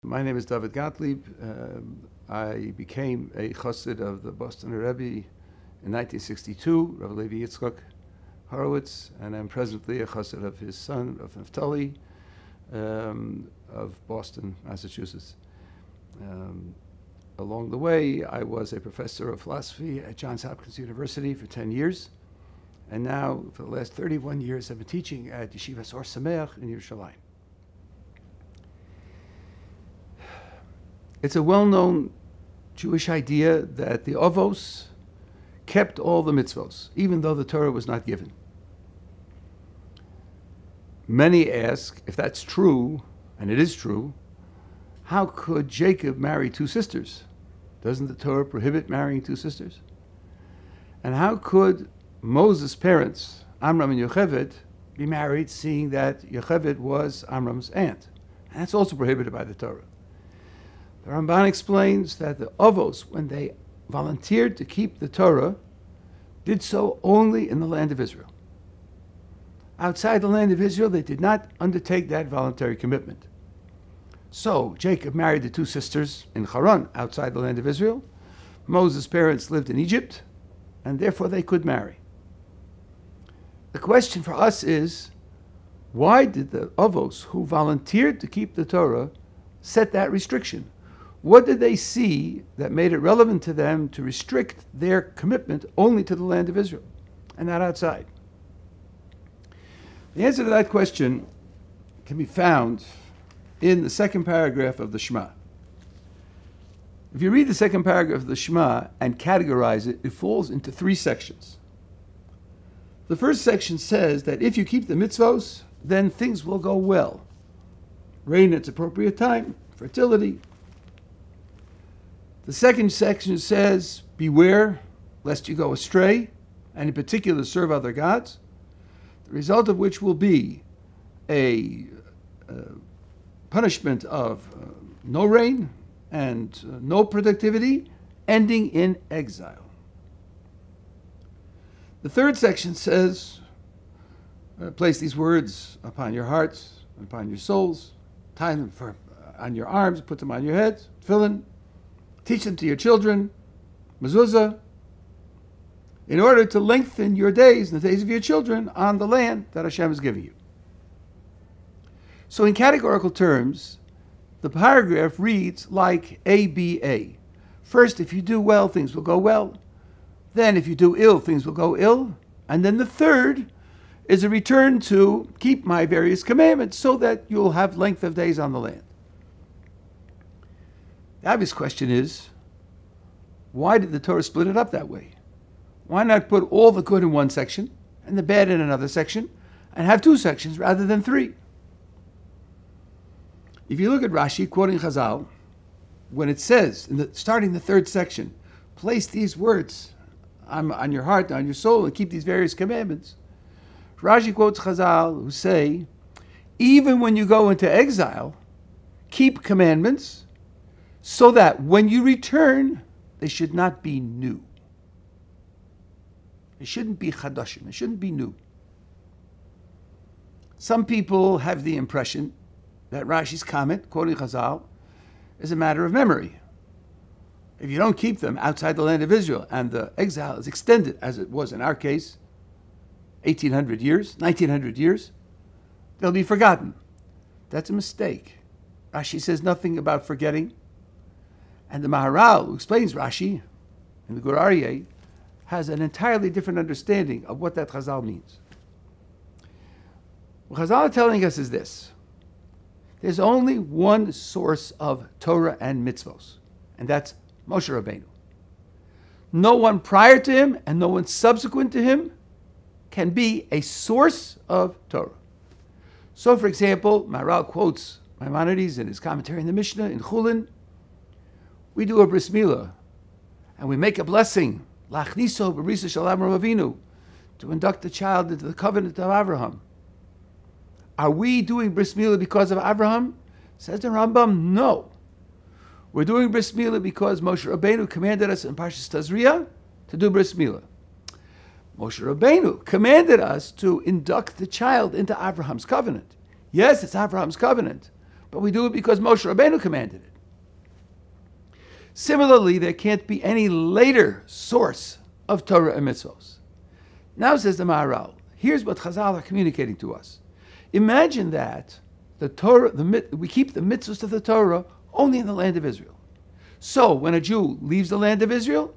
My name is Dovid Gottlieb. I became a chassid of the Boston Rabbi in 1962, Rabbi Levi Yitzchak Horowitz, and I'm presently a chassid of his son, of Naphtali, of Boston, Massachusetts. Along the way, I was a professor of philosophy at Johns Hopkins University for 10 years, and now, for the last 31 years, I've been teaching at Yeshivas Or Sameach in Yerushalayim. It's a well-known Jewish idea that the Avos kept all the mitzvos, even though the Torah was not given. Many ask, if that's true, and it is true, how could Jacob marry two sisters? Doesn't the Torah prohibit marrying two sisters? And how could Moses' parents, Amram and Yocheved, be married, seeing that Yocheved was Amram's aunt? And that's also prohibited by the Torah. The Ramban explains that the Avos, when they volunteered to keep the Torah, did so only in the land of Israel. Outside the land of Israel, they did not undertake that voluntary commitment. So Jacob married the two sisters in Haran, outside the land of Israel. Moses' parents lived in Egypt, and therefore they could marry. The question for us is, why did the Avos, who volunteered to keep the Torah, set that restriction? What did they see that made it relevant to them to restrict their commitment only to the land of Israel and not outside? The answer to that question can be found in the second paragraph of the Shema. If you read the second paragraph of the Shema and categorize it, it falls into three sections. The first section says that if you keep the mitzvos, then things will go well. Rain at its appropriate time, fertility. The second section says, beware lest you go astray, and in particular serve other gods, the result of which will be a punishment of no rain and no productivity, ending in exile. The third section says, place these words upon your hearts, upon your souls, tie them on your arms, put them on your heads, tefillin. Teach them to your children, mezuzah, in order to lengthen your days and the days of your children on the land that Hashem is giving you. So in categorical terms, the paragraph reads like ABA. First, if you do well, things will go well. Then if you do ill, things will go ill. And then the third is a return to keep my various commandments so that you'll have length of days on the land. The obvious question is, why did the Torah split it up that way? Why not put all the good in one section and the bad in another section and have two sections rather than three? If you look at Rashi, quoting Chazal, when it says, starting the third section, place these words on your heart, on your soul, and keep these various commandments, Rashi quotes Chazal who say, even when you go into exile, keep commandments, so that when you return, they should not be new. They shouldn't be chadashim. They shouldn't be new. Some people have the impression that Rashi's comment, quoting Chazal, is a matter of memory. If you don't keep them outside the land of Israel and the exile is extended, as it was in our case, 1,800 years, 1,900 years, they'll be forgotten. That's a mistake. Rashi says nothing about forgetting. And the Maharal, who explains Rashi in the Gur Aryeh, has an entirely different understanding of what that Chazal means. What Chazal are telling us is this. There's only one source of Torah and mitzvos, and that's Moshe Rabbeinu. No one prior to him and no one subsequent to him can be a source of Torah. So, for example, Maharal quotes Maimonides in his commentary in the Mishnah in Chulin. We do a bris milah, and we make a blessing, lachniso b'risa shel Avraham Avinu, to induct the child into the covenant of Avraham. Are we doing bris milah because of Avraham? Says the Rambam, no. We're doing bris milah because Moshe Rabbeinu commanded us in Parshas Tazria to do bris milah. Moshe Rabbeinu commanded us to induct the child into Abraham's covenant. Yes, it's Abraham's covenant, but we do it because Moshe Rabbeinu commanded it. Similarly, there can't be any later source of Torah and mitzvos. Now says the Maharal, here's what Chazal are communicating to us. Imagine that the Torah, we keep the mitzvos of the Torah only in the land of Israel. So when a Jew leaves the land of Israel,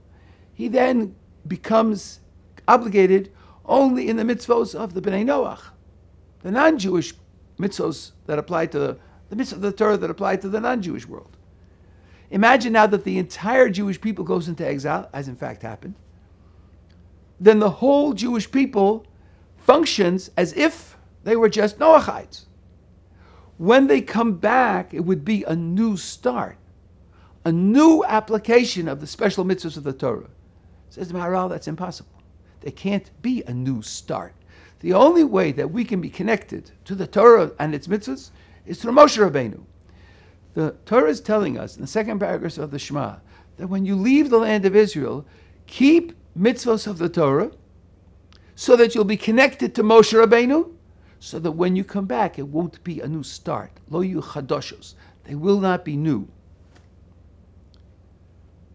he then becomes obligated only in the mitzvos of the Bnei Noach, the non-Jewish mitzvos that apply to the mitzvah of the Torah that apply to the non-Jewish world. Imagine now that the entire Jewish people goes into exile, as in fact happened. Then the whole Jewish people functions as if they were just Noachites. When they come back, it would be a new start, a new application of the special mitzvahs of the Torah. Says the Maharal, that's impossible. There can't be a new start. The only way that we can be connected to the Torah and its mitzvahs is through Moshe Rabbeinu. The Torah is telling us in the second paragraph of the Shema that when you leave the land of Israel, keep mitzvahs of the Torah so that you'll be connected to Moshe Rabbeinu, so that when you come back, it won't be a new start. Lo yu chadoshos. They will not be new.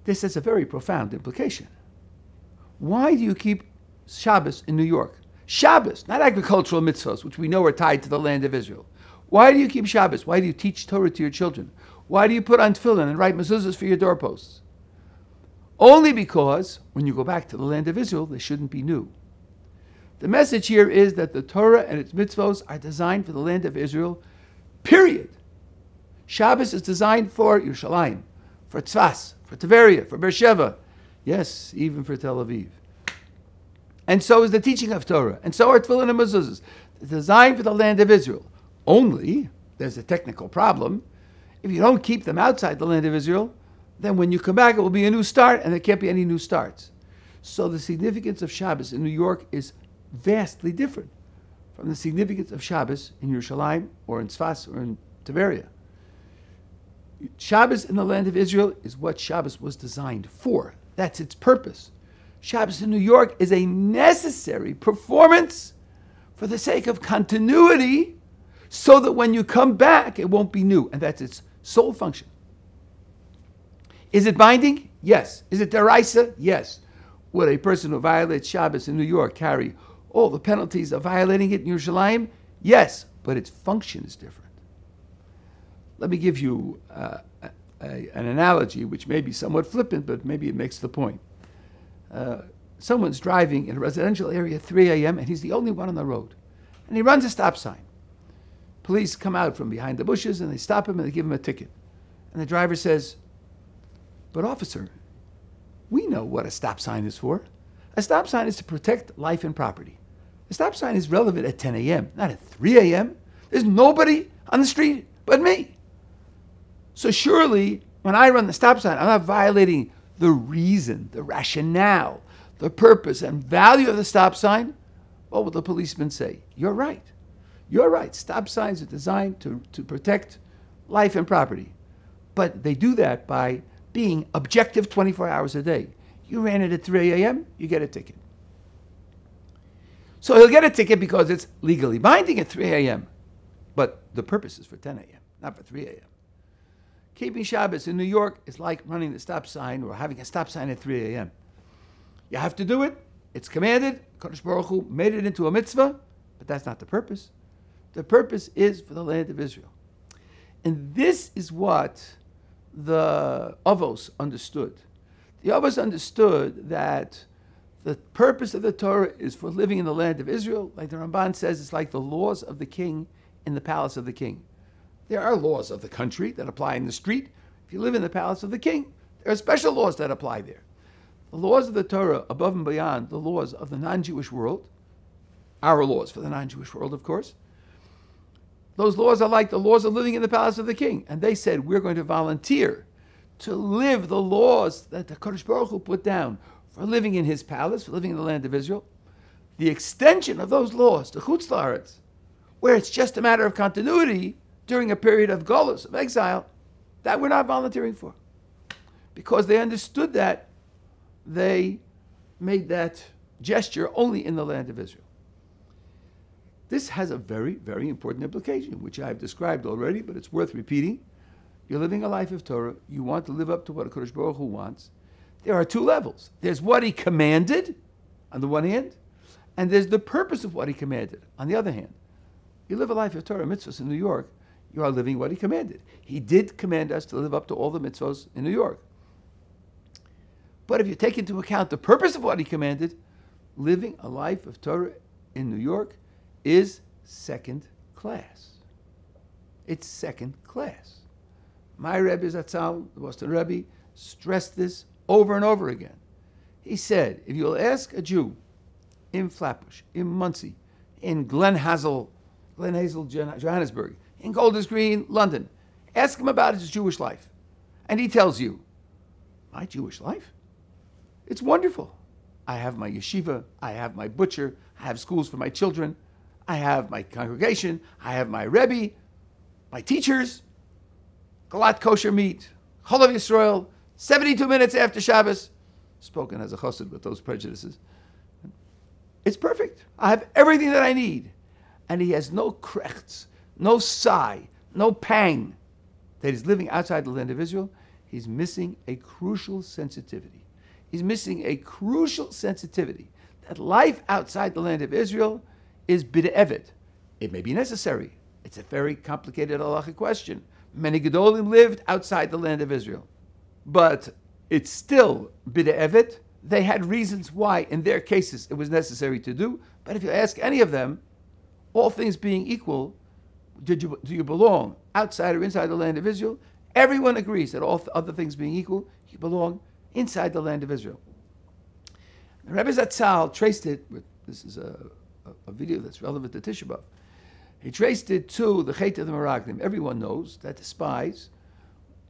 This has a very profound implication. Why do you keep Shabbos in New York? Shabbos, not agricultural mitzvahs, which we know are tied to the land of Israel. Why do you keep Shabbos? Why do you teach Torah to your children? Why do you put on tefillin and write mezuzahs for your doorposts? Only because when you go back to the land of Israel, they shouldn't be new. The message here is that the Torah and its mitzvos are designed for the land of Israel, period. Shabbos is designed for Yerushalayim, for Tzfas, for Tiberia, for Beersheba, yes, even for Tel Aviv. And so is the teaching of Torah, and so are tefillin and mezuzahs. It's designed for the land of Israel. Only, there's a technical problem. If you don't keep them outside the land of Israel, then when you come back, it will be a new start, and there can't be any new starts. So the significance of Shabbos in New York is vastly different from the significance of Shabbos in Yerushalayim or in Tzfas or in Tiberia. Shabbos in the land of Israel is what Shabbos was designed for. That's its purpose. Shabbos in New York is a necessary performance for the sake of continuity, so that when you come back, it won't be new. And that's its sole function. Is it binding? Yes. Is it deraisa? Yes. Would a person who violates Shabbos in New York carry all the penalties of violating it in Yerushalayim? Yes, but its function is different. Let me give you an analogy which may be somewhat flippant, but maybe it makes the point. Someone's driving in a residential area at 3 a.m. and he's the only one on the road. And he runs a stop sign. Police come out from behind the bushes and they stop him and they give him a ticket. And the driver says, "But officer, we know what a stop sign is for. A stop sign is to protect life and property. A stop sign is relevant at 10 a.m., not at 3 a.m. There's nobody on the street but me. So surely, when I run the stop sign, I'm not violating the reason, the rationale, the purpose and value of the stop sign." What will the policeman say? You're right. You're right. Stop signs are designed to protect life and property. But they do that by being objective 24 hours a day. You ran it at 3 a.m., you get a ticket. So he'll get a ticket because it's legally binding at 3 a.m. But the purpose is for 10 a.m., not for 3 a.m. Keeping Shabbos in New York is like running the stop sign or having a stop sign at 3 a.m. You have to do it. It's commanded. Kadosh Baruch Hu made it into a mitzvah, but that's not the purpose. The purpose is for the land of Israel. And this is what the Avos understood. The Avos understood that the purpose of the Torah is for living in the land of Israel. Like the Ramban says, it's like the laws of the king in the palace of the king. There are laws of the country that apply in the street. If you live in the palace of the king, there are special laws that apply there. The laws of the Torah, above and beyond the laws of the non-Jewish world, our laws for the non-Jewish world, of course, those laws are like the laws of living in the palace of the king. And they said, we're going to volunteer to live the laws that the Kadosh Baruch Hu put down for living in his palace, for living in the land of Israel. The extension of those laws to Chutz La'aretz, where it's just a matter of continuity during a period of golus, of exile, that we're not volunteering for. Because they understood that, they made that gesture only in the land of Israel. This has a very, very important implication, which I've described already, but it's worth repeating. You're living a life of Torah. You want to live up to what HaKadosh Baruch Hu wants. There are two levels. There's what he commanded, on the one hand, and there's the purpose of what he commanded, on the other hand. You live a life of Torah mitzvahs in New York, you are living what he commanded. He did command us to live up to all the mitzvahs in New York. But if you take into account the purpose of what he commanded, living a life of Torah in New York is second class. It's second class. My Rebbe Zatzal, the Boston Rebbe, stressed this over and over again. He said, if you'll ask a Jew in Flatbush, in Muncie, in Glen Hazel, Johannesburg, in Golders Green, London, ask him about his Jewish life. And he tells you, my Jewish life? It's wonderful. I have my yeshiva, I have my butcher, I have schools for my children, I have my congregation, I have my Rebbe, my teachers, galat kosher meat, cholav Yisrael, 72 minutes after Shabbos, spoken as a chassid with those prejudices. It's perfect. I have everything that I need. And he has no krechts, no sigh, no pang that he's living outside the land of Israel. He's missing a crucial sensitivity. He's missing a crucial sensitivity that life outside the land of Israel is b'de'evet. It may be necessary. It's a very complicated halachic question. Many Gedolim lived outside the land of Israel. But it's still b'de'evet. They had reasons why, in their cases, it was necessary to do. But if you ask any of them, all things being equal, do you belong outside or inside the land of Israel? Everyone agrees that all other things being equal, you belong inside the land of Israel. The Rebbe Zatzal traced it, this is a video that's relevant to Tisha B'Av. He traced it to the Chet of the Meraglim. Everyone knows that the spies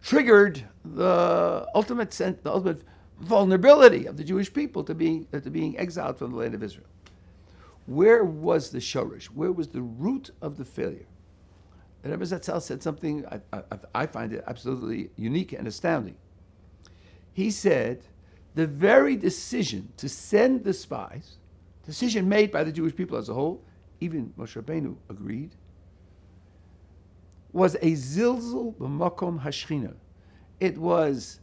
triggered the ultimate vulnerability of the Jewish people to being exiled from the land of Israel. Where was the shorish? Where was the root of the failure? And Rebbe Zatzal said something I find it absolutely unique and astounding. He said the very decision to send the spies, decision made by the Jewish people as a whole, even Moshe Rabbeinu agreed, was a zilzul b'makom hashchina. It was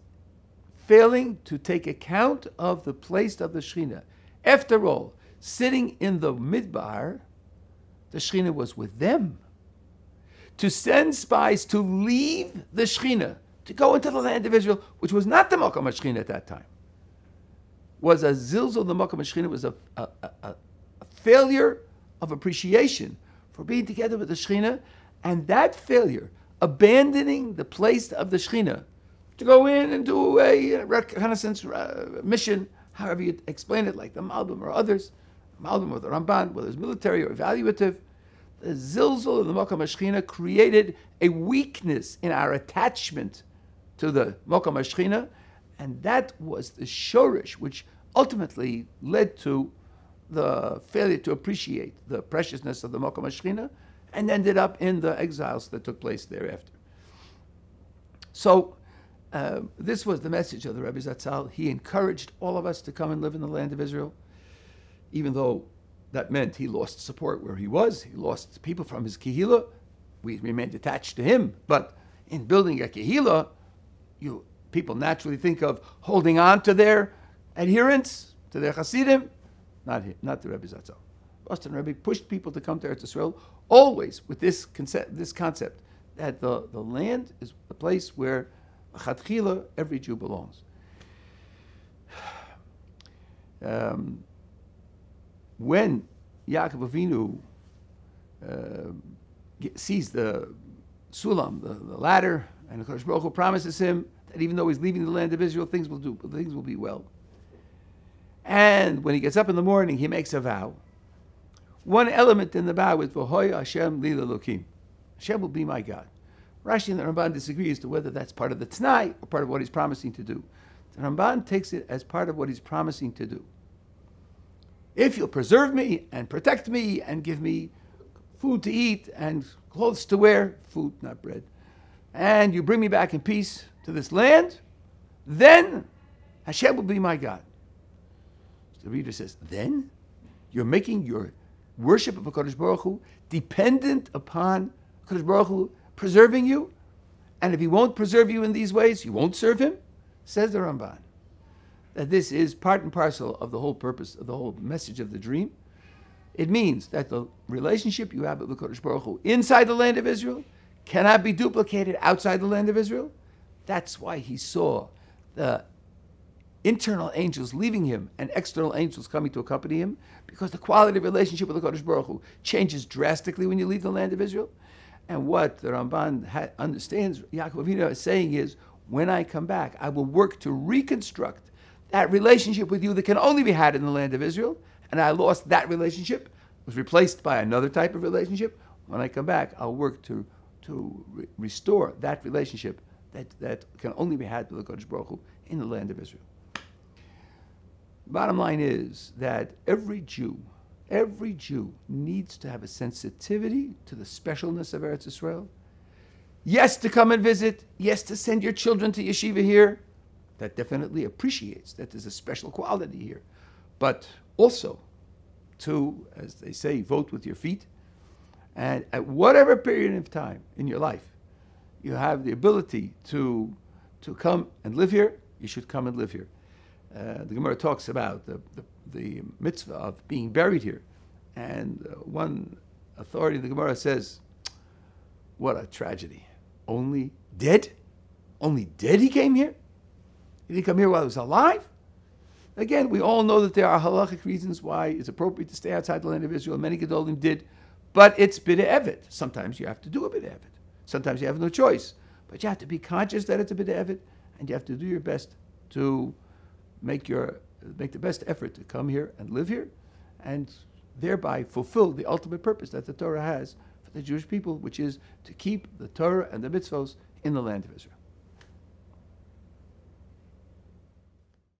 failing to take account of the place of the Shechina. After all, sitting in the midbar, the Shechina was with them. To send spies to leave the Shechina, to go into the land of Israel, which was not the Makom HaShechina at that time, was a zilzul. The Makom HaShechina was a failure of appreciation for being together with the Shechina, and that failure, abandoning the place of the Shechina, to go in and do a reconnaissance mission, however you explain it, like the Malbim or others, Malbim or the Ramban, whether it's military or evaluative, the zilzul of the Makom HaShechina created a weakness in our attachment to the Makom HaShechina, and that was the shorish, which ultimately led to the failure to appreciate the preciousness of the Makom HaShechina, and ended up in the exiles that took place thereafter. So, this was the message of the Rebbe Zatzal. He encouraged all of us to come and live in the land of Israel, even though that meant he lost support where he was. He lost people from his kehillah. We remained attached to him. But in building a kehillah, people naturally think of holding on to their adherents, to their Hasidim. Not the Rebbe Zatzal. Boston Rebbe pushed people to come to Eretz Yisrael always with this concept that the land is the place where Chatchila, every Jew belongs. When Yaakov Avinu sees the Sulam, the ladder, and the Kodesh Baruch Hu promises him that even though he's leaving the land of Israel, things will be well. And when he gets up in the morning, he makes a vow. One element in the vow is V'hoy Hashem li l'Elokim. Hashem will be my God. Rashi and the Ramban disagree as to whether that's part of the T'nai or part of what he's promising to do. The Ramban takes it as part of what he's promising to do. If you'll preserve me and protect me and give me food to eat and clothes to wear, food, not bread, and you bring me back in peace to this land, then Hashem will be my God. So the reader says, then? You're making your worship of HaKadosh Baruch Hu dependent upon HaKadosh Baruch Hu preserving you? And if he won't preserve you in these ways, you won't serve him? Says the Ramban, that this is part and parcel of the whole purpose, of the whole message of the dream. It means that the relationship you have with HaKadosh Baruch Hu inside the land of Israel cannot be duplicated outside the land of Israel. That's why he saw the internal angels leaving him and external angels coming to accompany him, because the quality of relationship with HaKadosh Baruch Hu changes drastically when you leave the land of Israel. And what the Ramban understands, Yaakov Avinu is saying is, when I come back, I will work to reconstruct that relationship with you that can only be had in the land of Israel. And I lost that relationship, was replaced by another type of relationship. When I come back, I'll work to restore that relationship that can only be had with the HaKadosh Baruch Hu in the land of Israel. Bottom line is that every Jew needs to have a sensitivity to the specialness of Eretz Israel. Yes, to come and visit. Yes, to send your children to yeshiva here. That definitely appreciates that there's a special quality here. But also to, as they say, vote with your feet. And at whatever period of time in your life you have the ability to come and live here, you should come and live here. The Gemara talks about the mitzvah of being buried here. And one authority of the Gemara says, what a tragedy. Only dead? Only dead he came here? He didn't come here while he was alive? Again, we all know that there are halachic reasons why it's appropriate to stay outside the land of Israel. Many Gedolim did. But it's bid'ah evet. Sometimes you have to do a bid'ah evet. Sometimes you have no choice. But you have to be conscious that it's a bid'ah evet, and you have to do your best to make the best effort to come here and live here, and thereby fulfill the ultimate purpose that the Torah has for the Jewish people, which is to keep the Torah and the mitzvos in the land of Israel.